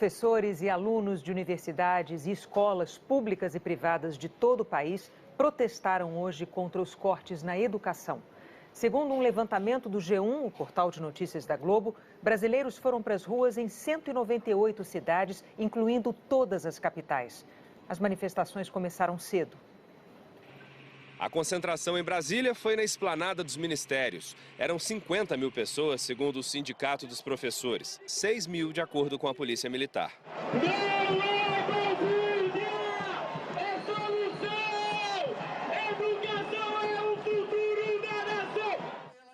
Professores e alunos de universidades e escolas públicas e privadas de todo o país protestaram hoje contra os cortes na educação. Segundo um levantamento do G1, o portal de notícias da Globo, brasileiros foram para as ruas em 198 cidades, incluindo todas as capitais. As manifestações começaram cedo. A concentração em Brasília foi na esplanada dos ministérios. Eram 50 mil pessoas, segundo o Sindicato dos Professores. 6 mil, de acordo com a Polícia Militar.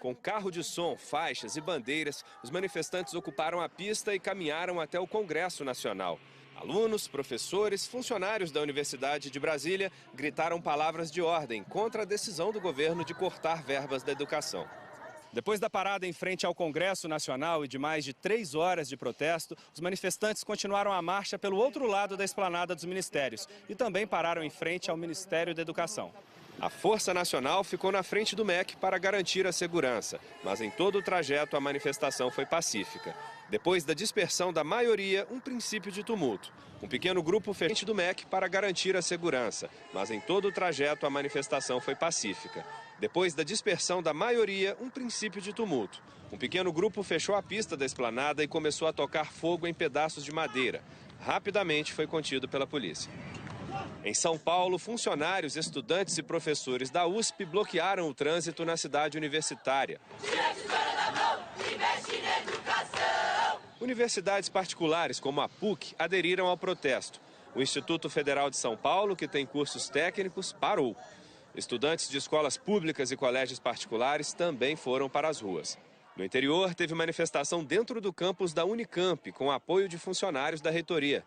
Com carro de som, faixas e bandeiras, os manifestantes ocuparam a pista e caminharam até o Congresso Nacional. Alunos, professores, funcionários da Universidade de Brasília gritaram palavras de ordem contra a decisão do governo de cortar verbas da educação. Depois da parada em frente ao Congresso Nacional e de mais de 3 horas de protesto, os manifestantes continuaram a marcha pelo outro lado da esplanada dos ministérios e também pararam em frente ao Ministério da Educação. A Força Nacional ficou na frente do MEC para garantir a segurança, mas em todo o trajeto a manifestação foi pacífica. Depois da dispersão da maioria, um princípio de tumulto. Um pequeno grupo fez frente do MEC para garantir a segurança, mas em todo o trajeto a manifestação foi pacífica. Depois da dispersão da maioria, um princípio de tumulto. Um pequeno grupo fechou a pista da esplanada e começou a tocar fogo em pedaços de madeira. Rapidamente foi contido pela polícia. Em São Paulo, funcionários, estudantes e professores da USP bloquearam o trânsito na cidade universitária. Universidades particulares, como a PUC, aderiram ao protesto. O Instituto Federal de São Paulo, que tem cursos técnicos, parou. Estudantes de escolas públicas e colégios particulares também foram para as ruas. No interior, teve manifestação dentro do campus da Unicamp, com apoio de funcionários da reitoria.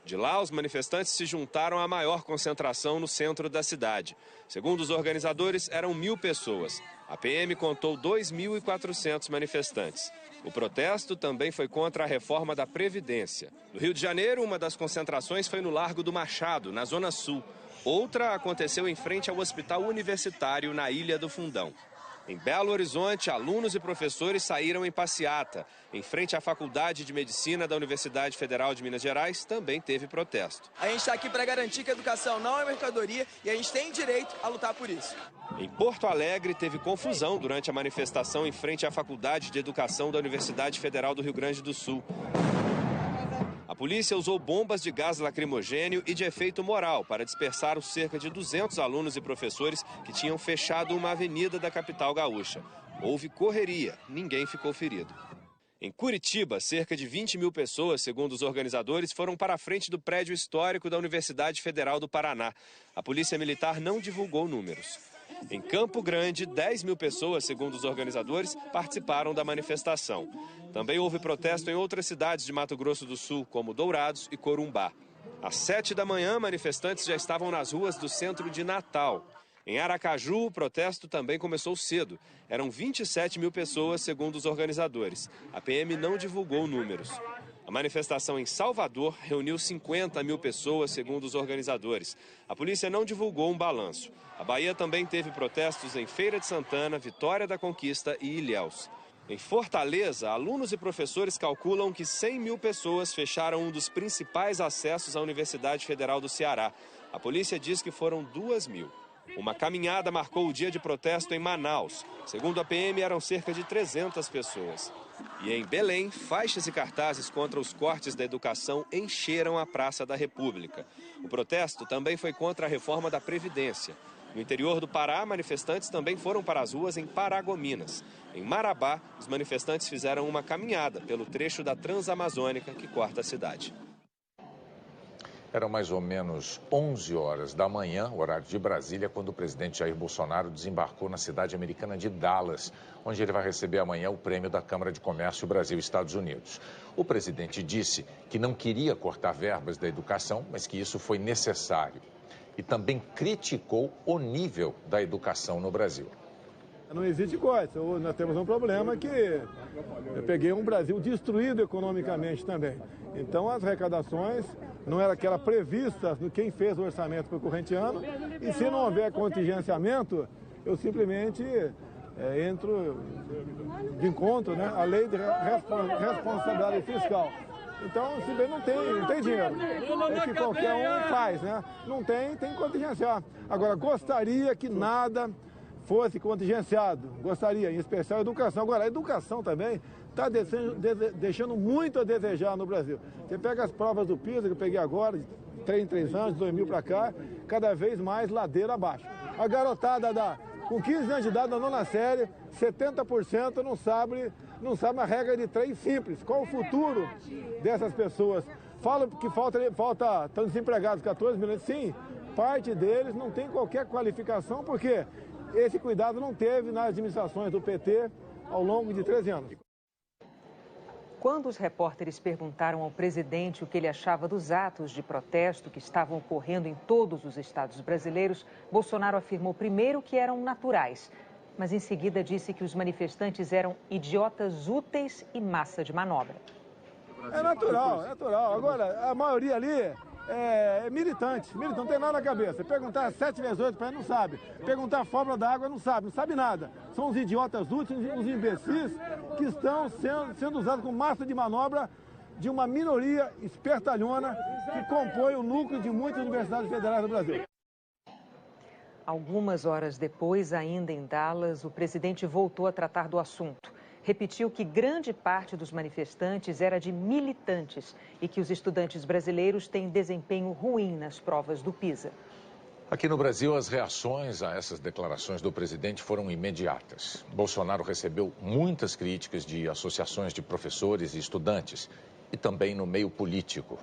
De lá, os manifestantes se juntaram à maior concentração no centro da cidade. Segundo os organizadores, eram 1.000 pessoas. A PM contou 2.400 manifestantes. O protesto também foi contra a reforma da Previdência. No Rio de Janeiro, uma das concentrações foi no Largo do Machado, na Zona Sul. Outra aconteceu em frente ao Hospital Universitário, na Ilha do Fundão. Em Belo Horizonte, alunos e professores saíram em passeata. Em frente à Faculdade de Medicina da Universidade Federal de Minas Gerais, também teve protesto. A gente está aqui para garantir que a educação não é mercadoria e a gente tem direito a lutar por isso. Em Porto Alegre, teve confusão durante a manifestação em frente à Faculdade de Educação da Universidade Federal do Rio Grande do Sul. A polícia usou bombas de gás lacrimogênio e de efeito moral para dispersar os cerca de 200 alunos e professores que tinham fechado uma avenida da capital gaúcha. Houve correria, ninguém ficou ferido. Em Curitiba, cerca de 20.000 pessoas, segundo os organizadores, foram para a frente do prédio histórico da Universidade Federal do Paraná. A Polícia Militar não divulgou números. Em Campo Grande, 10.000 pessoas, segundo os organizadores, participaram da manifestação. Também houve protesto em outras cidades de Mato Grosso do Sul, como Dourados e Corumbá. Às 7 da manhã, manifestantes já estavam nas ruas do centro de Natal. Em Aracaju, o protesto também começou cedo. Eram 27.000 pessoas, segundo os organizadores. A PM não divulgou números. A manifestação em Salvador reuniu 50.000 pessoas, segundo os organizadores. A polícia não divulgou um balanço. A Bahia também teve protestos em Feira de Santana, Vitória da Conquista e Ilhéus. Em Fortaleza, alunos e professores calculam que 100.000 pessoas fecharam um dos principais acessos à Universidade Federal do Ceará. A polícia diz que foram 2.000. Uma caminhada marcou o dia de protesto em Manaus. Segundo a PM, eram cerca de 300 pessoas. E em Belém, faixas e cartazes contra os cortes da educação encheram a Praça da República. O protesto também foi contra a reforma da Previdência. No interior do Pará, manifestantes também foram para as ruas em Paragominas. Em Marabá, os manifestantes fizeram uma caminhada pelo trecho da Transamazônica que corta a cidade. Eram mais ou menos 11 horas da manhã, horário de Brasília, quando o presidente Jair Bolsonaro desembarcou na cidade americana de Dallas, onde ele vai receber amanhã o prêmio da Câmara de Comércio Brasil-Estados Unidos. O presidente disse que não queria cortar verbas da educação, mas que isso foi necessário. E também criticou o nível da educação no Brasil. Não existe corte. Nós temos um problema que eu peguei um Brasil destruído economicamente também. Então as arrecadações não era aquela prevista no quem fez o orçamento para o corrente ano. E se não houver contingenciamento, eu simplesmente entro de encontro, né, à lei de responsabilidade fiscal. Então, se bem não tem dinheiro. É que qualquer um faz, né? Não tem que contingenciar. Agora, gostaria que nada fosse contingenciado. Gostaria, em especial a educação. Agora, a educação também está deixando muito a desejar no Brasil. Você pega as provas do PISA, que eu peguei agora, de 3 em 3 anos, de 2000 para cá, cada vez mais ladeira abaixo. A garotada com 15 anos de idade, na 9ª série, 70% não sabe a regra de 3 simples. Qual o futuro dessas pessoas? Falam que estão desempregados 14 milhões. Sim, parte deles não tem qualquer qualificação, porque esse cuidado não teve nas administrações do PT ao longo de 13 anos. Quando os repórteres perguntaram ao presidente o que ele achava dos atos de protesto que estavam ocorrendo em todos os estados brasileiros, Bolsonaro afirmou primeiro que eram naturais, mas em seguida disse que os manifestantes eram idiotas úteis e massa de manobra. É natural. Agora, a maioria ali é militante, não tem nada na cabeça. Perguntar 7 vezes 8 para ele não sabe. Perguntar a fórmula da água não sabe nada. São os idiotas úteis, os imbecis que estão sendo usados como massa de manobra de uma minoria espertalhona que compõe o núcleo de muitas universidades federais do Brasil. Algumas horas depois, ainda em Dallas, o presidente voltou a tratar do assunto. Repetiu que grande parte dos manifestantes era de militantes e que os estudantes brasileiros têm desempenho ruim nas provas do PISA. Aqui no Brasil, as reações a essas declarações do presidente foram imediatas. Bolsonaro recebeu muitas críticas de associações de professores e estudantes e também no meio político.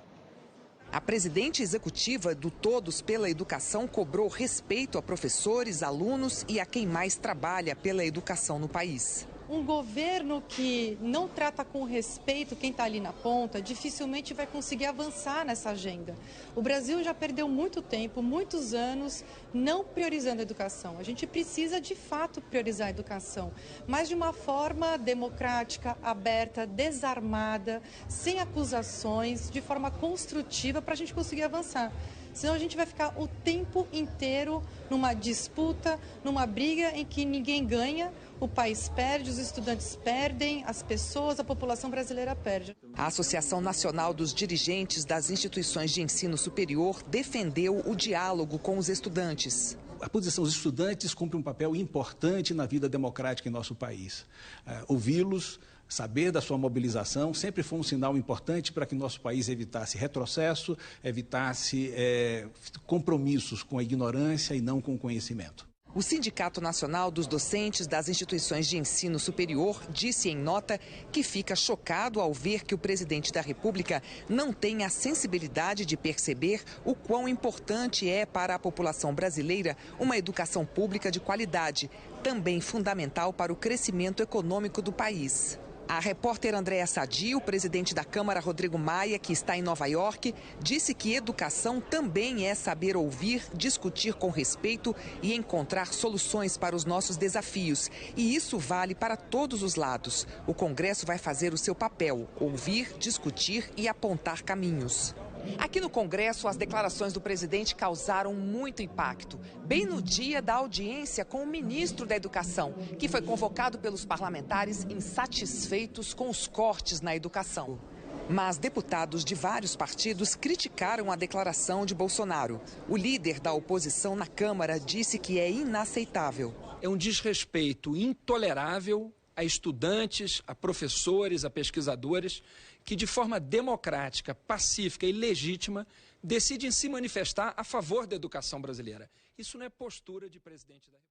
A presidente executiva do Todos pela Educação cobrou respeito a professores, alunos e a quem mais trabalha pela educação no país. Um governo que não trata com respeito quem está ali na ponta, dificilmente vai conseguir avançar nessa agenda. O Brasil já perdeu muito tempo, muitos anos, não priorizando a educação. A gente precisa, de fato, priorizar a educação, mas de uma forma democrática, aberta, desarmada, sem acusações, de forma construtiva, para a gente conseguir avançar. Senão a gente vai ficar o tempo inteiro numa disputa, numa briga em que ninguém ganha, o país perde, os estudantes perdem, as pessoas, a população brasileira perde. A Associação Nacional dos Dirigentes das Instituições de Ensino Superior defendeu o diálogo com os estudantes. A posição dos estudantes cumpre um papel importante na vida democrática em nosso país. Ouvi-los, saber da sua mobilização sempre foi um sinal importante para que nosso país evitasse retrocesso, evitasse compromissos com a ignorância e não com o conhecimento. O Sindicato Nacional dos Docentes das Instituições de Ensino Superior disse em nota que fica chocado ao ver que o presidente da República não tem a sensibilidade de perceber o quão importante é para a população brasileira uma educação pública de qualidade, também fundamental para o crescimento econômico do país. A repórter Andréa Sadi, o presidente da Câmara, Rodrigo Maia, que está em Nova York, disse que educação também é saber ouvir, discutir com respeito e encontrar soluções para os nossos desafios. E isso vale para todos os lados. O Congresso vai fazer o seu papel, ouvir, discutir e apontar caminhos. Aqui no Congresso, as declarações do presidente causaram muito impacto. Bem no dia da audiência com o ministro da Educação, que foi convocado pelos parlamentares insatisfeitos com os cortes na educação. Mas deputados de vários partidos criticaram a declaração de Bolsonaro. O líder da oposição na Câmara disse que é inaceitável. É um desrespeito intolerável a estudantes, a professores, a pesquisadores, que de forma democrática, pacífica e legítima decidem se manifestar a favor da educação brasileira. Isso não é postura de presidente da República.